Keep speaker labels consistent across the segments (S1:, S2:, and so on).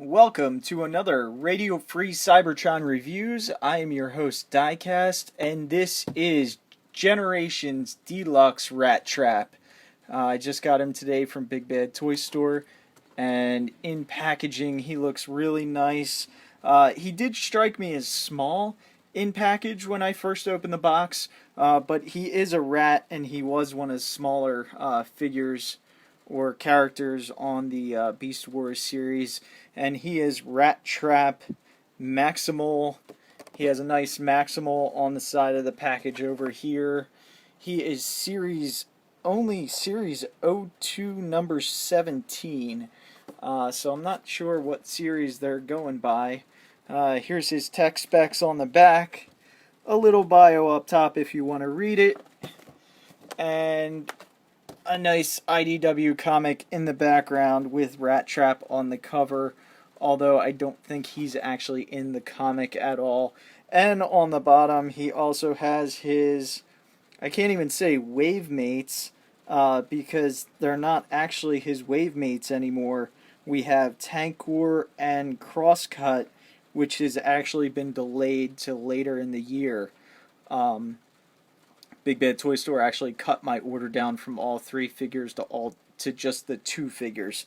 S1: Welcome to another Radio Free Cybertron Reviews. I am your host, Diecast, and this is Generations Deluxe Rattrap. I just got him today from Big Bad Toy Store, and in packaging, he looks really nice. He did strike me as small in package when I first opened the box, but he is a rat, and he was one of the smaller figures or characters on the Beast Wars series, and he is Rattrap Maximal. He has a nice Maximal on the side of the package over here. He is only Series 02 number 17, so I'm not sure what series they're going by. Here's his tech specs on the back, a little bio up top if you want to read it, and a nice IDW comic in the background with Rattrap on the cover, although I don't think he's actually in the comic at all. And on the bottom, he also has his, I can't even say wave mates, because they're not actually his wave mates anymore. We have Tankor and Crosscut, which has actually been delayed to later in the year. Big Bad Toy Store actually cut my order down from all three figures to just the two figures,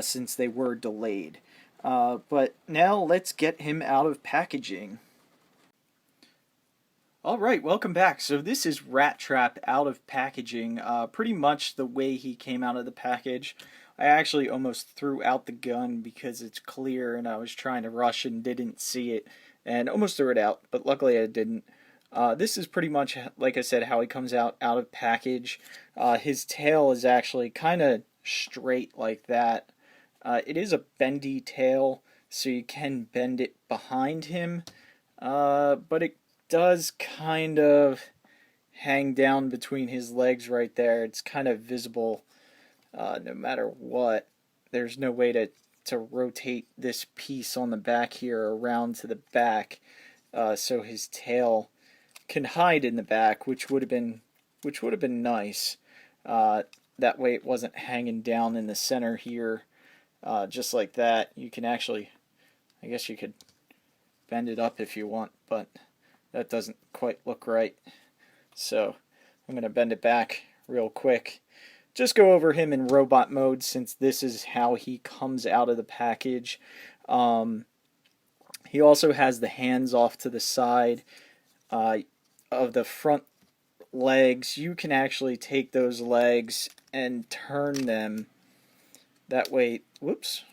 S1: since they were delayed. But now let's get him out of packaging. Alright, welcome back. So this is Rattrap out of packaging. Pretty much the way he came out of the package. I actually almost threw out the gun because it's clear and I was trying to rush and didn't see it. And almost threw it out, but luckily I didn't. This is pretty much, like I said, how he comes out of package. His tail is actually kind of straight like that. It is a bendy tail, so you can bend it behind him, but it does kind of hang down between his legs right there. It's kind of visible no matter what. There's no way to rotate this piece on the back here around to the back, so his tail can hide in the back, which would have been nice. That way it wasn't hanging down in the center here, just like that. You can actually, I guess you could bend it up if you want, but that doesn't quite look right. So I'm going to bend it back real quick. Just go over him in robot mode, since this is how he comes out of the package. He also has the hands off to the side. Of the front legs, you can actually take those legs and turn them that way. Whoops.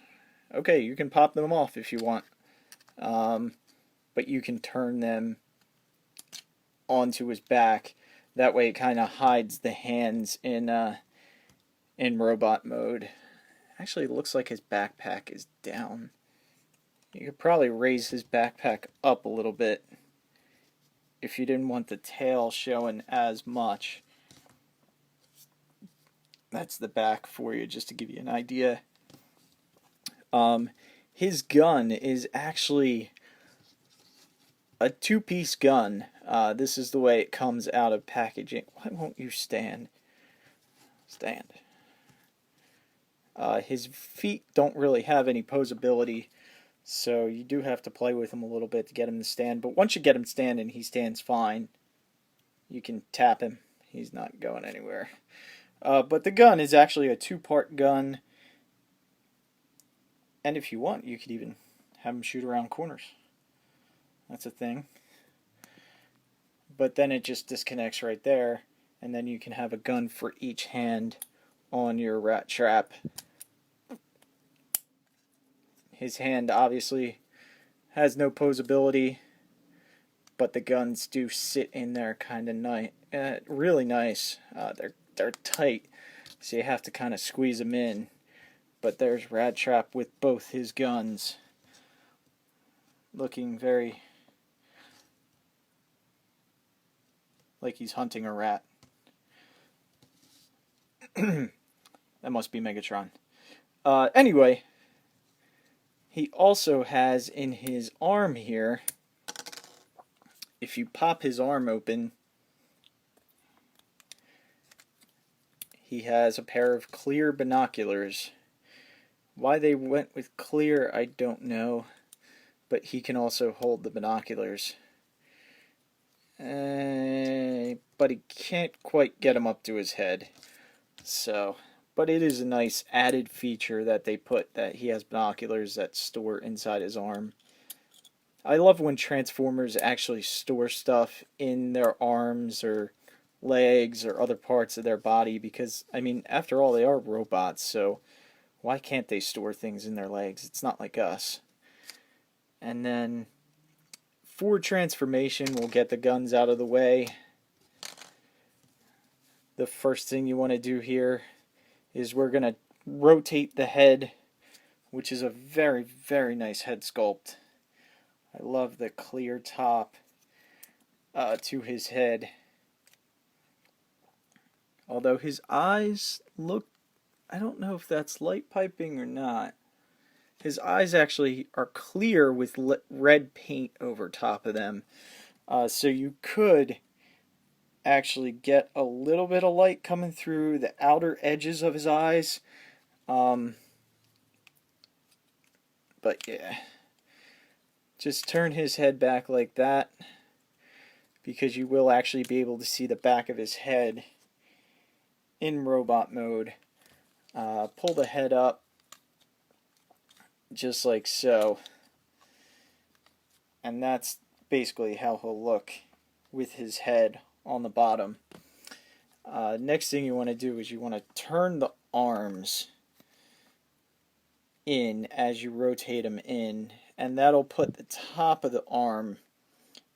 S1: Okay, you can pop them off if you want, but you can turn them onto his back. That way it kind of hides the hands in robot mode. Actually, it looks like his backpack is down. You could probably raise his backpack up a little bit if you didn't want the tail showing as much. That's the back for you, just to give you an idea. His gun is actually a two-piece gun. This is the way it comes out of packaging. Why won't you stand? Stand. His feet don't really have any posability, so you do have to play with him a little bit to get him to stand. But once you get him standing, he stands fine. You can tap him. He's not going anywhere. But the gun is actually a two-part gun. And if you want, you could even have him shoot around corners. That's a thing. But then it just disconnects right there. And then you can have a gun for each hand on your Rattrap. His hand obviously has no posability, but the guns do sit in there kind of nice, really nice. They're tight, so you have to kind of squeeze them in. But there's Rattrap with both his guns, looking very like he's hunting a rat. That must be Megatron. Anyway. He also has in his arm here, if you pop his arm open, he has a pair of clear binoculars, Why they went with clear, I don't know. But he can also hold the binoculars. But he can't quite get him up to his head. So, but it is a nice added feature that they put, that he has binoculars that store inside his arm. I love when Transformers actually store stuff in their arms or legs or other parts of their body, because, I mean, after all, they are robots, so why can't they store things in their legs? It's not like us. And then for transformation, we'll get the guns out of the way. The first thing you want to do here is we're going to rotate the head, which is a very, very nice head sculpt. I love the clear top to his head. Although his eyes look, I don't know if that's light piping or not. His eyes actually are clear with red paint over top of them. So you could actually get a little bit of light coming through the outer edges of his eyes. But yeah. Just turn his head back like that, because you will actually be able to see the back of his head in robot mode. Pull the head up just like so, and that's basically how he'll look with his head on the bottom. Next thing you want to do is you want to turn the arms in as you rotate them in, and that'll put the top of the arm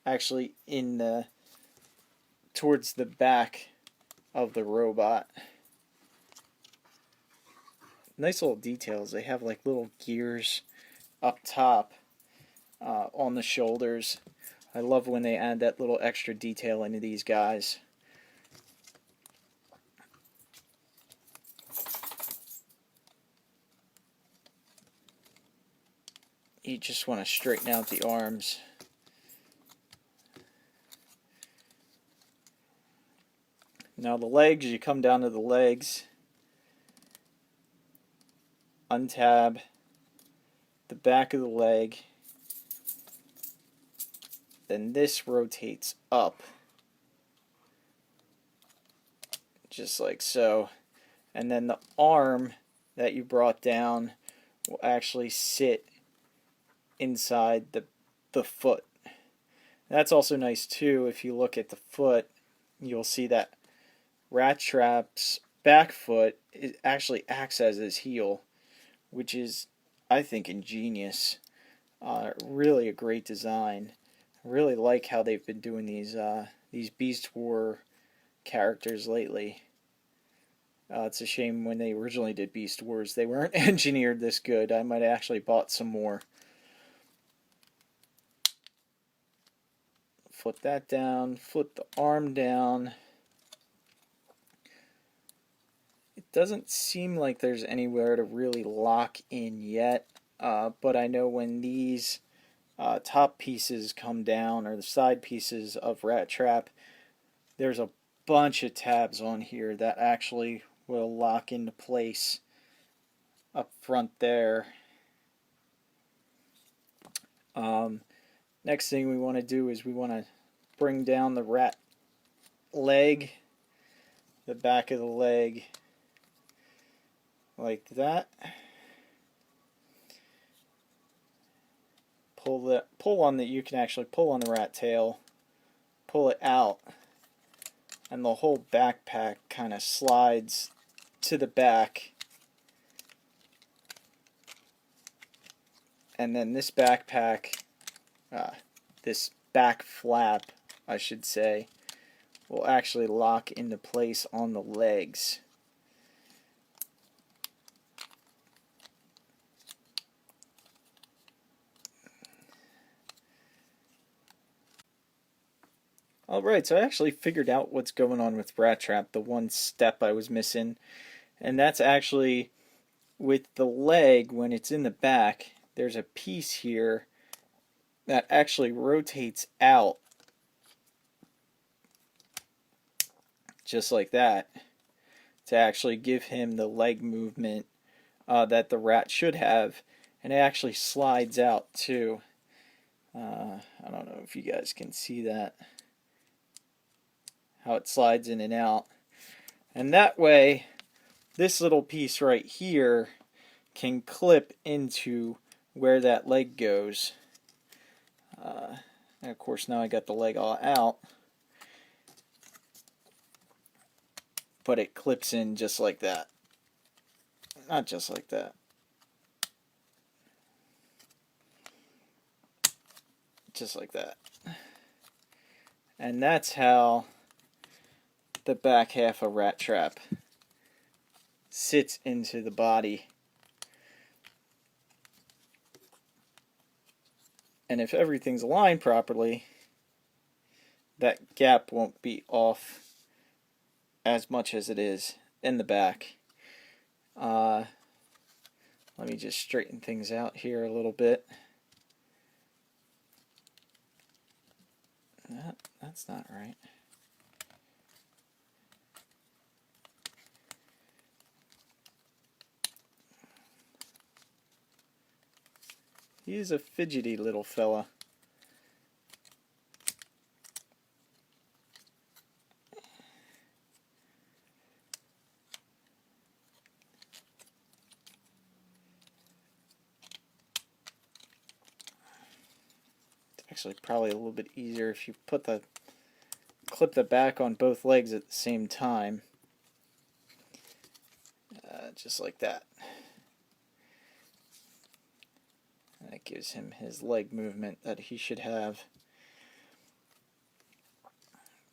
S1: actually in the towards the back of the robot. Nice little details. They have like little gears up top on the shoulders. I love when they add that little extra detail into these guys. You just want to straighten out the arms. Now the legs, you come down to the legs, untab the back of the leg, then this rotates up, just like so, and then the arm that you brought down will actually sit inside the foot. That's also nice too. If you look at the foot, you'll see that Rattrap's back foot actually acts as his heel, which is, I think, ingenious. Really a great design. I really like how they've been doing these Beast War characters lately. It's a shame when they originally did Beast Wars they weren't engineered this good. I might have actually bought some more. Flip that down, flip the arm down. It doesn't seem like there's anywhere to really lock in yet, but I know when these top pieces come down, or the side pieces of Rattrap, there's a bunch of tabs on here that actually will lock into place up front there. Next thing we want to do is we want to bring down the rat leg, the back of the leg, like that. You can actually pull on the rat tail, pull it out, and the whole backpack kind of slides to the back. And then this backpack, this back flap, I should say, will actually lock into place on the legs. Alright, so I actually figured out what's going on with Rattrap, the one step I was missing. And that's actually with the leg, when it's in the back, there's a piece here that actually rotates out, just like that, to actually give him the leg movement that the rat should have, and it actually slides out too. I don't know if you guys can see that, how it slides in and out. And that way, this little piece right here can clip into where that leg goes. And of course, now I got the leg all out, but it clips in just like that. Not just like that. Just like that. And that's how the back half of Rat Trap sits into the body. And if everything's aligned properly, that gap won't be off as much as it is in the back. Let me just straighten things out here a little bit. That's not right. He is a fidgety little fella. It's actually probably a little bit easier if you clip the back on both legs at the same time. Just like that. That gives him his leg movement that he should have.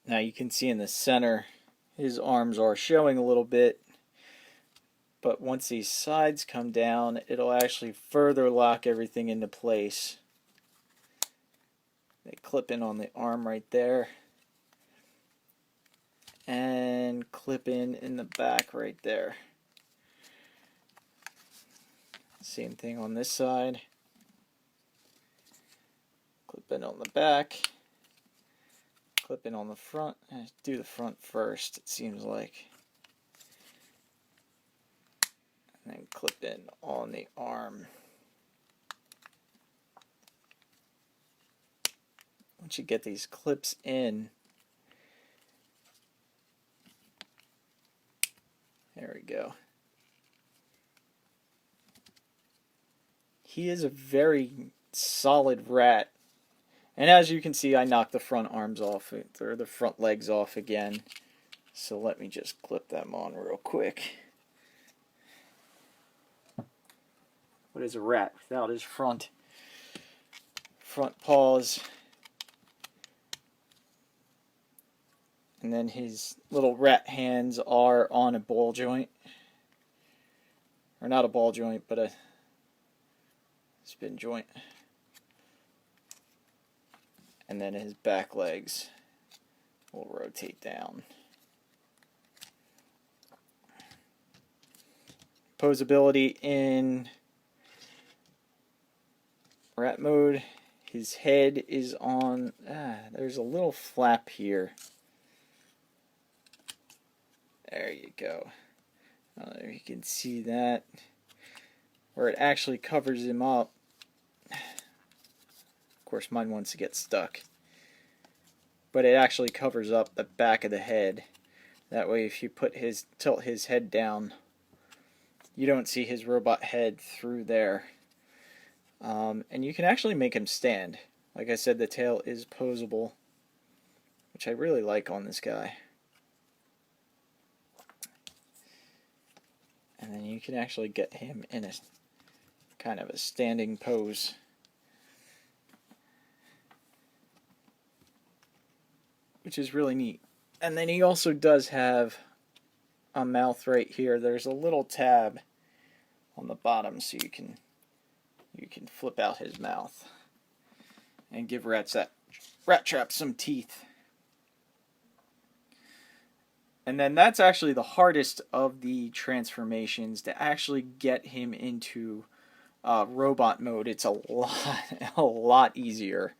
S1: Now you can see in the center his arms are showing a little bit, but once these sides come down, it'll actually further lock everything into place. They clip in on the arm right there, and clip in the back right there. Same thing on this side. Clip in on the back, clip in on the front. Do the front first, it seems like. And then clip in on the arm. Once you get these clips in, there we go. He is a very solid rat. And as you can see, I knocked the front arms off, or the front legs off again. So let me just clip them on real quick. What is a rat without his front paws? And then his little rat hands are on a ball joint. Or not a ball joint, but a spin joint. And then his back legs will rotate down. Posability in rat mode. His head is on, there's a little flap here. There you go. There you can see that, where it actually covers him up. Of course, mine wants to get stuck. But it actually covers up the back of the head. That way, if you tilt his head down, you don't see his robot head through there. And you can actually make him stand. Like I said, the tail is posable, which I really like on this guy. And then you can actually get him in a kind of a standing pose. Which is really neat. And then he also does have a mouth right here. There's a little tab on the bottom, so you can flip out his mouth and give Rat Trap some teeth. And then that's actually the hardest of the transformations, to actually get him into robot mode. It's a lot easier.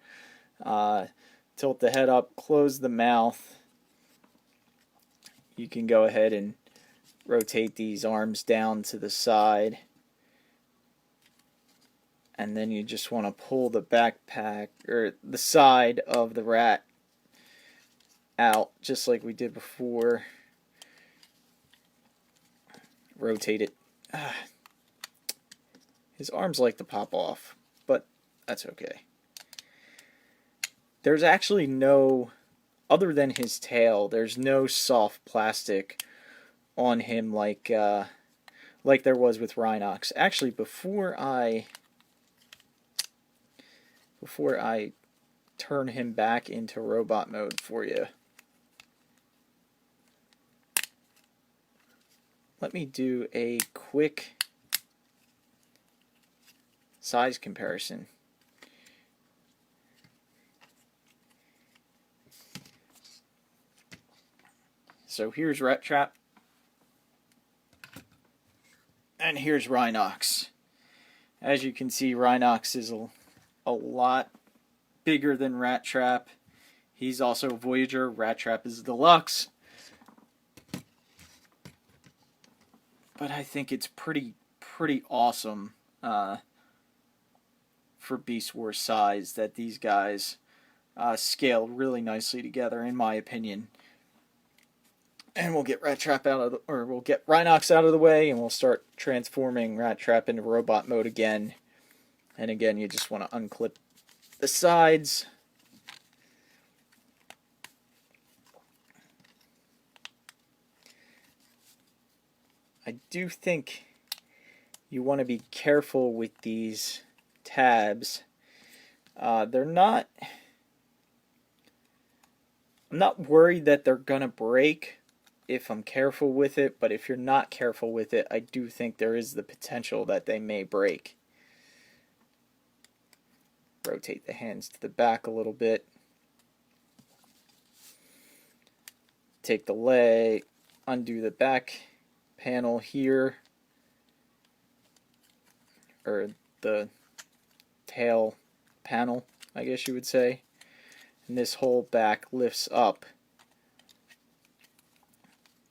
S1: Tilt the head up, close the mouth. You can go ahead and rotate these arms down to the side. And then you just want to pull the backpack or the side of the rat out, just like we did before. Rotate it. His arms like to pop off, but that's okay. There's actually no, other than his tail, there's no soft plastic on him like there was with Rhinox. Actually, before I turn him back into robot mode for you, let me do a quick size comparison. So here's Rattrap, and here's Rhinox. As you can see, Rhinox is a lot bigger than Rattrap. He's also Voyager. Rattrap is Deluxe. But I think it's pretty awesome for Beast Wars size that these guys scale really nicely together, in my opinion. And we'll get Rattrap we'll get Rhinox out of the way, and we'll start transforming Rattrap into robot mode again. And again, you just want to unclip the sides. I do think you want to be careful with these tabs. They're not... I'm not worried that they're going to break if I'm careful with it, but if you're not careful with it, I do think there is the potential that they may break. Rotate the hands to the back a little bit. Take the leg, undo the back panel here, or the tail panel, I guess you would say. And this whole back lifts up.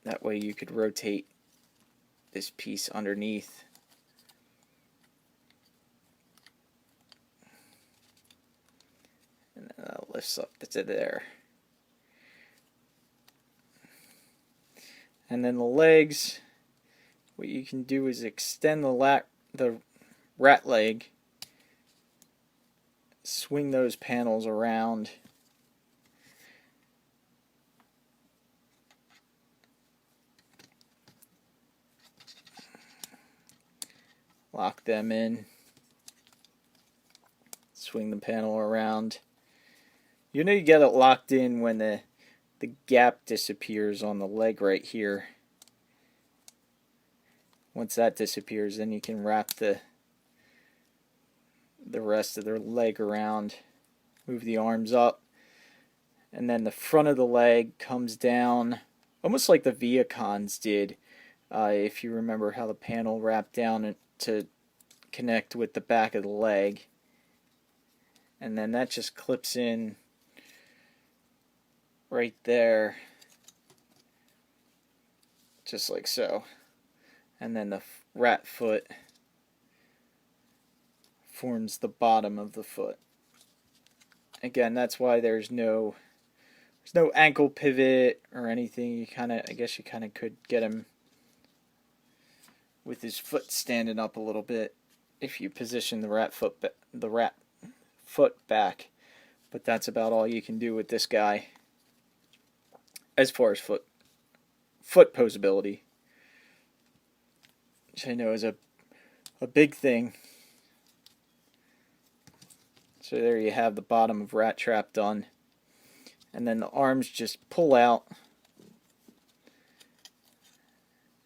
S1: That way you could rotate this piece underneath. And then that lifts up to there. And then the legs, what you can do is extend the rat leg, swing those panels around, lock them in, swing the panel around. You know you get it locked in when the gap disappears on the leg right here. Once that disappears, then you can wrap the rest of their leg around, move the arms up, and then the front of the leg comes down almost like the Viacons did, if you remember how the panel wrapped down to connect with the back of the leg. And then that just clips in right there, just like so. And then the rat foot forms the bottom of the foot. Again, that's why there's no ankle pivot or anything. I guess you kind of could get him with his foot standing up a little bit if you position the rat foot back. But that's about all you can do with this guy as far as foot posability, which I know is a big thing. So there you have the bottom of Rattrap done. And then the arms just pull out.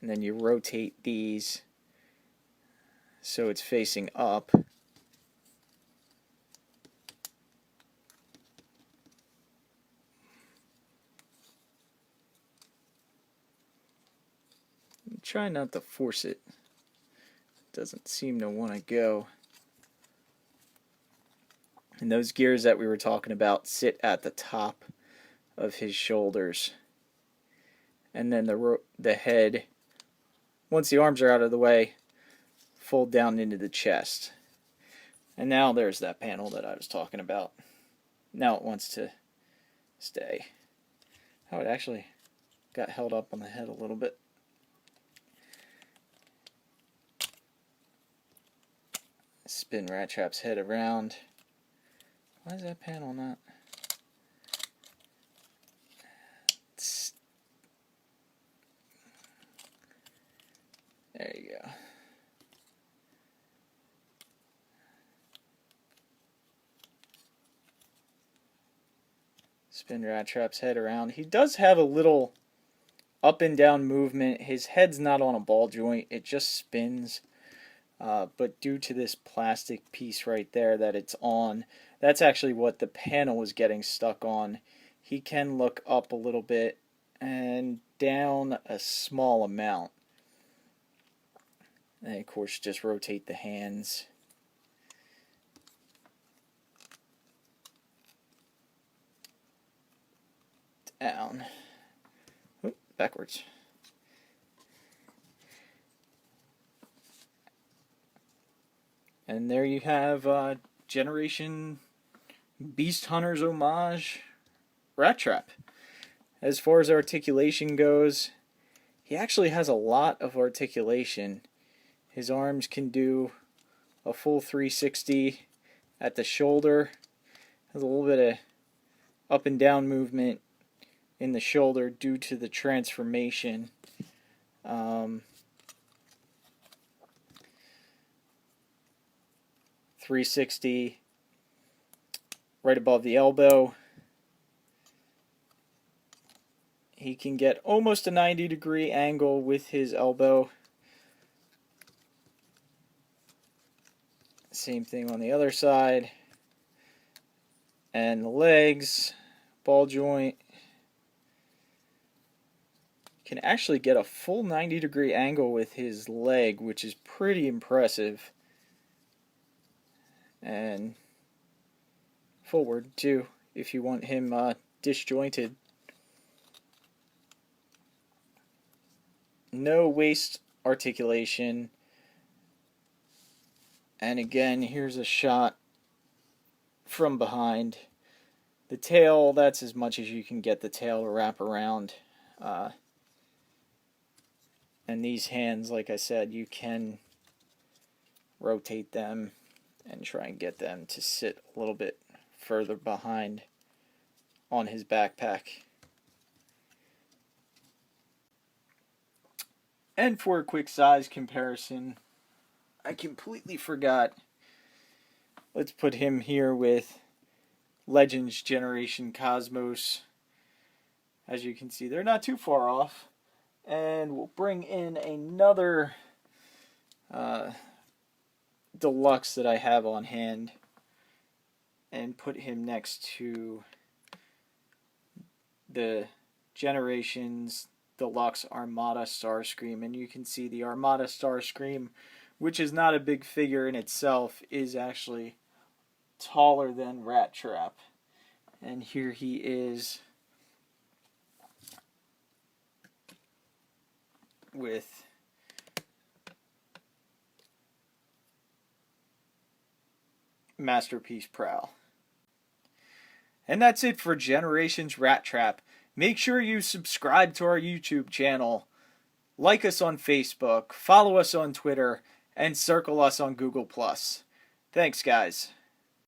S1: And then you rotate these so it's facing up. Try not to force it. It doesn't seem to want to go. And those gears that we were talking about sit at the top of his shoulders. And then the head, once the arms are out of the way, fold down into the chest. And now there's that panel that I was talking about. Now it wants to stay. Oh, it actually got held up on the head a little bit. Spin Rat Trap's head around. Why is that panel not? There you go. Spin Rat Trap's head around. He does have a little up and down movement. His head's not on a ball joint. It just spins. But due to this plastic piece right there that it's on, that's actually what the panel is getting stuck on. He can look up a little bit and down a small amount. And of course just rotate the hands. Down. Oop, backwards. And there you have Generation Beast Hunter's homage Rat Trap. As far as articulation goes, he actually has a lot of articulation. His arms can do a full 360 at the shoulder. Has a little bit of up and down movement in the shoulder due to the transformation. 360 right above the elbow. He can get almost a 90-degree angle with his elbow. Same thing on the other side. And the legs, ball joint. Can actually get a full 90-degree angle with his leg, which is pretty impressive. And forward too, if you want him disjointed. No waist articulation. And again, here's a shot from behind. The tail, that's as much as you can get the tail to wrap around. And these hands, like I said, you can rotate them and try and get them to sit a little bit further behind on his backpack. And for a quick size comparison, I completely forgot. Let's put him here with Legends Generation Cosmos. As you can see, they're not too far off. And we'll bring in another Deluxe that I have on hand and put him next to the Generations Deluxe Armada Starscream. And you can see the Armada Starscream, which is not a big figure in itself, is actually taller than Rat Trap. And here he is with Masterpiece Prowl. And that's it for Generations Rat Trap. Make sure you subscribe to our YouTube channel, like us on Facebook, follow us on Twitter, and circle us on Google+. Thanks, guys.